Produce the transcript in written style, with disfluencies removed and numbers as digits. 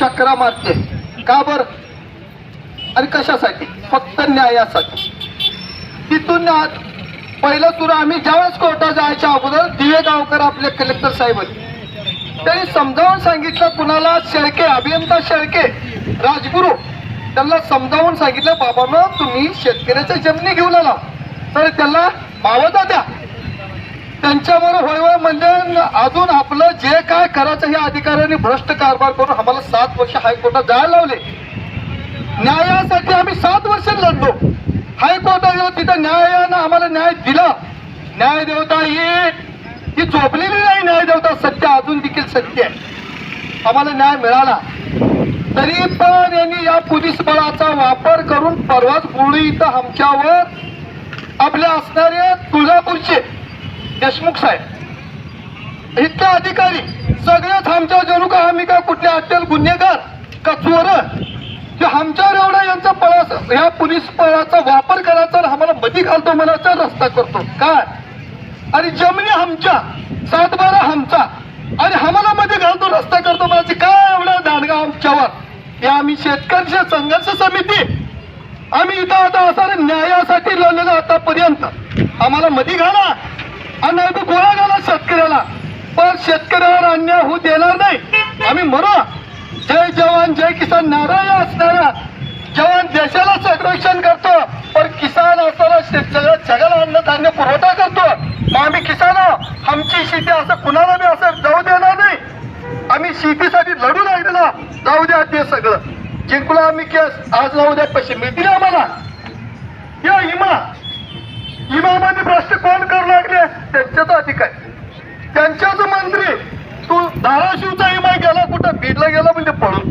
चक्रा मारते का बर आणि कशासाठी? फक्त न्यायासाठी. तिथून पहिलं सुरू आम्ही ज्यावेळेस कोर्टात जायच्या अगोदर दिवेगावकर आपले कलेक्टर साहेब होते, त्यांनी समजावून सांगितलं. कुणाला? शेळके, अभियंता शेळके राजगुरू, त्यांना समजावून सांगितलं, बाबांनो तुम्ही शेतकऱ्याच्या जमिनी घेऊन आला तर त्याला मावता द्या. त्यांच्याबरोबर होय होय म्हणजे अजून आपलं जे काय करायचं हे अधिकाऱ्यांनी भ्रष्ट कारभार करून आम्हाला 7 वर्ष हायकोर्टात जायला लावले. न्यायासाठी आम्ही 7 वर्ष लढलो. हायकोर्टात गेलो, तिथं न्यायानं आम्हाला न्याय दिला. न्याय देवता ही झोपलेली नाही, न्याय देवता सत्य अजून देखील सत्य आहे. आम्हाला न्याय मिळाला. तरी पण यांनी या पोलीस बळाचा वापर करून परवाच गुळी इथं आमच्यावर आपले असणारे तुळजापूरचे देशमुख साहेब इथले अधिकारी सगळेच आमच्या जणू का आम्ही का कुठले अट्टल गुन्हेगार का चोर जे आमच्यावर एवढा यांचा पळास ह्या पोलीस बळाचा वापर करायचा आम्हाला मधी घालतो म्हणायचा रस्ता करतो काय. आणि जमिनी आमच्या 7-12 आमचा आणि आम्हाला मध्ये घालतो रस्ता करतो म्हणायचे काय एवढा दांडगा आमच्यावर. हे आम्ही शेतकरी संघर्ष समिती आम्ही इथं आता असं न्यायासाठी लढलेलो आतापर्यंत. आम्हाला मधी घाला आणि नाही तर गोळा घाला शेतकऱ्याला, पण शेतकऱ्यावर अन्याय होऊ देणार नाही. आम्ही म्हणू जय जवान जय किसान नारा असणारा जवान देशाला संरक्षण करतो, पण किसान असताना सगळं जगाला अन्नधान्य पुरवठा करतो. मग आम्ही किसान आमची शेती असं कुणाला बी असं जाऊ देणार नाही. आम्ही शेतीसाठी लढू लागलेला जाऊ द्या ते सगळं जिंकलो आम्ही केस. आज जाऊ द्या पैसे मिळतील आम्हाला. या इमामध्ये भ्रष्ट कोण करू लागले? त्यांच्याच अधिकारी, त्यांच्याच मंत्री. तू धाराशिवचा इमा गेला कुठं बीडला गेला म्हणजे पळून.